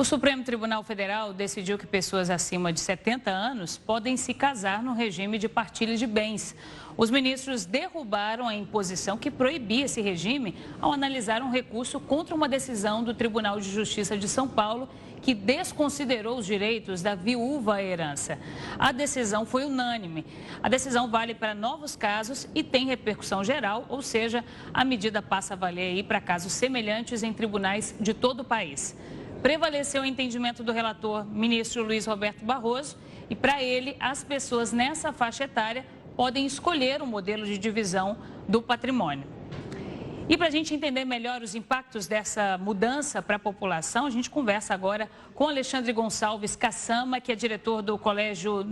O Supremo Tribunal Federal decidiu que pessoas acima de 70 anos podem se casar no regime de partilha de bens. Os ministros derrubaram a imposição que proibia esse regime ao analisar um recurso contra uma decisão do Tribunal de Justiça de São Paulo que desconsiderou os direitos da viúva à herança. A decisão foi unânime. A decisão vale para novos casos e tem repercussão geral, ou seja, a medida passa a valer aí para casos semelhantes em tribunais de todo o país. Prevaleceu o entendimento do relator, ministro Luiz Roberto Barroso, e para ele, as pessoas nessa faixa etária podem escolher o modelo de divisão do patrimônio. E para a gente entender melhor os impactos dessa mudança para a população, a gente conversa agora com Alexandre Gonçalves Cassama, que é diretor do Colégio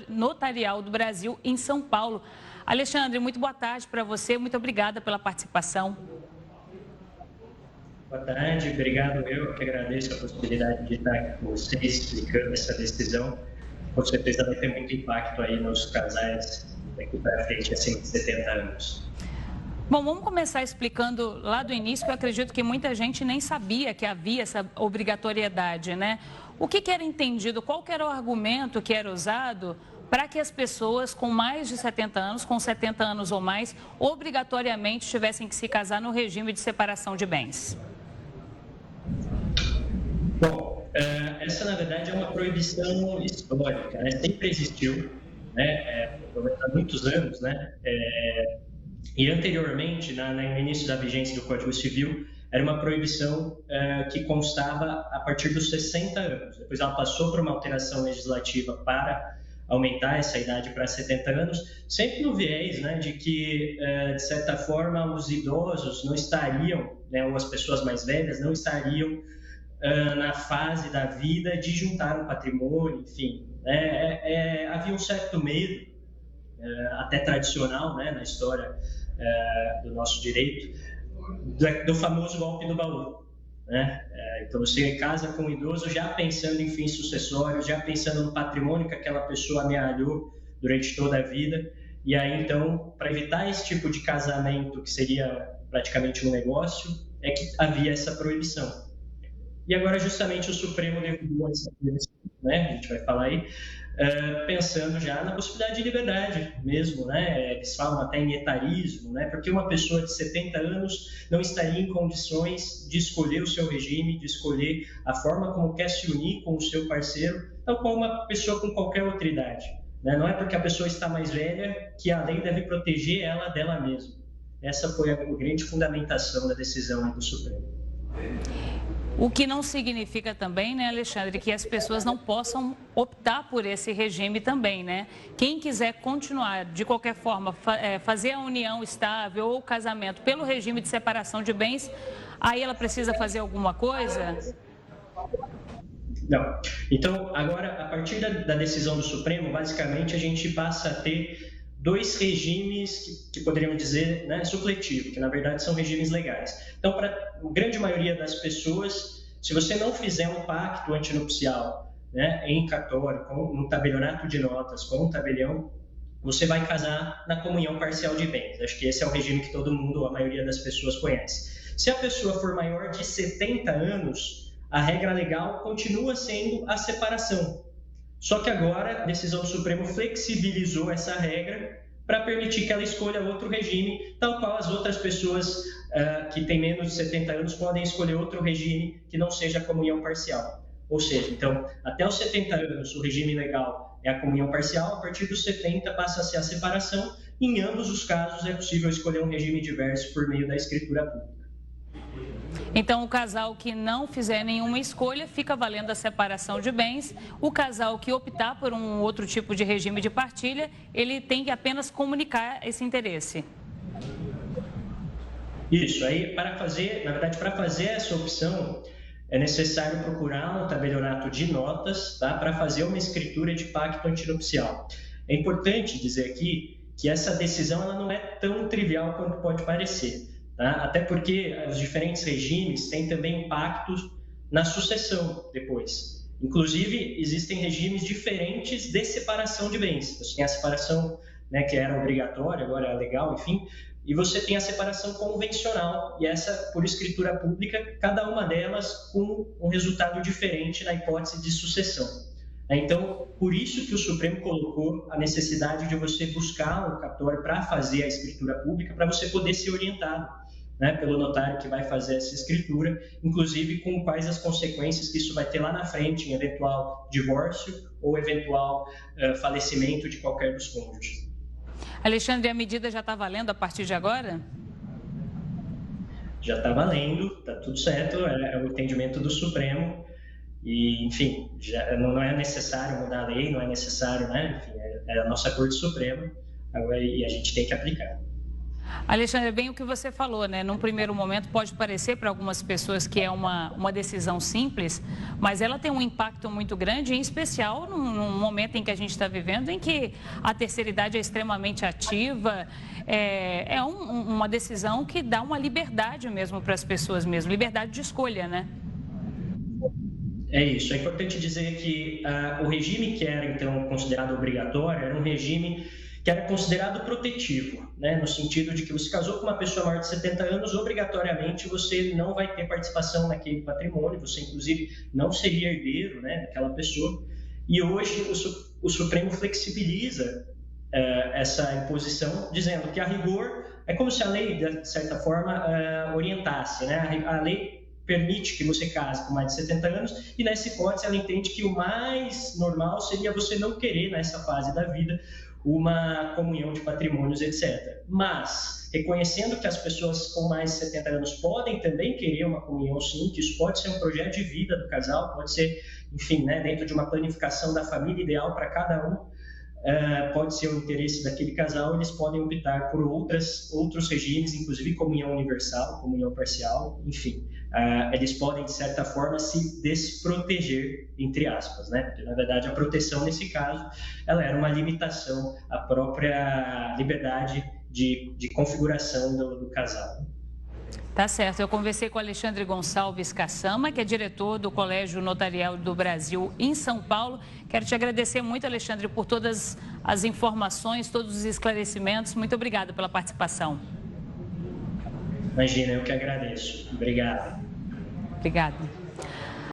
Notarial do Brasil, em São Paulo. Alexandre, muito boa tarde para você, muito obrigada pela participação. Boa tarde, obrigado. Eu que agradeço a possibilidade de estar aqui com vocês explicando essa decisão. Com certeza vai ter muito impacto aí nos casais daqui para frente, acima de 70 anos. Bom, vamos começar explicando lá do início, que eu acredito que muita gente nem sabia que havia essa obrigatoriedade, né? O que era entendido, qual que era o argumento que era usado para que as pessoas com mais de 70 anos, com 70 anos ou mais, obrigatoriamente tivessem que se casar no regime de separação de bens? Bom, essa na verdade é uma proibição histórica, né? Sempre existiu, né? Há muitos anos, né? E anteriormente, no início da vigência do Código Civil, era uma proibição que constava a partir dos 60 anos. Depois ela passou por uma alteração legislativa para aumentar essa idade para 70 anos, sempre no viés, né, de que, de certa forma, os idosos não estariam, né, ou as pessoas mais velhas não estariam na fase da vida de juntar um patrimônio, enfim. Havia um certo medo, até tradicional, né, na história do nosso direito, do famoso golpe do baú. Né? Então, você casa com um idoso já pensando em fins sucessórios, já pensando no patrimônio que aquela pessoa amealhou durante toda a vida. E aí, então, para evitar esse tipo de casamento, que seria praticamente um negócio, é que havia essa proibição. E agora, justamente, o Supremo derrubou essa proibição, né? A gente vai falar aí, pensando já na possibilidade de liberdade mesmo, né? Eles falam até em etarismo, né? Porque uma pessoa de 70 anos não estaria em condições de escolher o seu regime, de escolher a forma como quer se unir com o seu parceiro, tal qual uma pessoa com qualquer outra idade, né? Não é porque a pessoa está mais velha que a lei deve proteger ela dela mesma. Essa foi a grande fundamentação da decisão do Supremo. O que não significa também, né, Alexandre, que as pessoas não possam optar por esse regime também, né? Quem quiser continuar, de qualquer forma, fazer a união estável ou o casamento pelo regime de separação de bens, aí ela precisa fazer alguma coisa? Não. Então, agora, a partir da decisão do Supremo, basicamente, a gente passa a ter dois regimes que poderíamos dizer, né, supletivos, que na verdade são regimes legais. Então, para a grande maioria das pessoas, se você não fizer um pacto antinupcial, né, em cartório, com um tabelionato de notas, com um tabelião, você vai casar na comunhão parcial de bens. Acho que esse é o regime que todo mundo, a maioria das pessoas conhece. Se a pessoa for maior de 70 anos, a regra legal continua sendo a separação. Só que agora a decisão do Supremo flexibilizou essa regra para permitir que ela escolha outro regime, tal qual as outras pessoas que têm menos de 70 anos podem escolher outro regime que não seja a comunhão parcial. Ou seja, então, até os 70 anos o regime legal é a comunhão parcial, a partir dos 70 passa a ser a separação. Em ambos os casos é possível escolher um regime diverso por meio da escritura pública. Então, o casal que não fizer nenhuma escolha fica valendo a separação de bens. O casal que optar por um outro tipo de regime de partilha, ele tem que apenas comunicar esse interesse. Isso, aí para fazer essa opção, é necessário procurar um tabelionato de notas, tá, para fazer uma escritura de pacto antinupcial. É importante dizer aqui que essa decisão ela não é tão trivial quanto pode parecer. Até porque os diferentes regimes têm também impactos na sucessão depois. Inclusive, existem regimes diferentes de separação de bens. Você tem a separação, né, que era obrigatória, agora é legal, enfim, e você tem a separação convencional, e essa por escritura pública, cada uma delas com um resultado diferente na hipótese de sucessão. Então, por isso que o Supremo colocou a necessidade de você buscar um cartório para fazer a escritura pública, para você poder ser orientado, né, pelo notário que vai fazer essa escritura, inclusive com quais as consequências que isso vai ter lá na frente, em eventual divórcio ou eventual falecimento de qualquer dos cônjuges. Alexandre, a medida já está valendo a partir de agora? Já está valendo, está tudo certo, é o entendimento do Supremo. E, enfim, já não é necessário mudar a lei, não é necessário, né? Enfim, é a nossa Corte Suprema e a gente tem que aplicar. Alexandre, bem o que você falou, né? Num primeiro momento pode parecer para algumas pessoas que é uma decisão simples, mas ela tem um impacto muito grande, em especial num momento em que a gente está vivendo, em que a terceira idade é extremamente ativa. É uma decisão que dá uma liberdade mesmo para as pessoas mesmo, liberdade de escolha, né? É isso. É importante dizer que o regime que era, então, considerado obrigatório era um regime que era considerado protetivo, né? No sentido de que você casou com uma pessoa maior de 70 anos, obrigatoriamente você não vai ter participação naquele patrimônio, você, inclusive, não seria herdeiro, né, daquela pessoa. E hoje o Supremo flexibiliza essa imposição, dizendo que, a rigor, é como se a lei, de certa forma, orientasse, né? A lei permite que você case com mais de 70 anos e, nessa hipótese, ela entende que o mais normal seria você não querer, nessa fase da vida, uma comunhão de patrimônios, etc. Mas, reconhecendo que as pessoas com mais de 70 anos podem também querer uma comunhão, sim, que isso pode ser um projeto de vida do casal, pode ser, enfim, né, dentro de uma planificação da família ideal para cada um, pode ser o interesse daquele casal, eles podem optar por outros regimes, inclusive comunhão universal, comunhão parcial, enfim. Eles podem, de certa forma, se desproteger, entre aspas, né? Porque, na verdade, a proteção, nesse caso, ela era uma limitação à própria liberdade de configuração do casal. Tá certo. Eu conversei com Alexandre Gonçalves Cassama, que é diretor do Colégio Notarial do Brasil em São Paulo. Quero te agradecer muito, Alexandre, por todas as informações, todos os esclarecimentos. Muito obrigada pela participação. Imagina, eu que agradeço. Obrigado. Obrigada.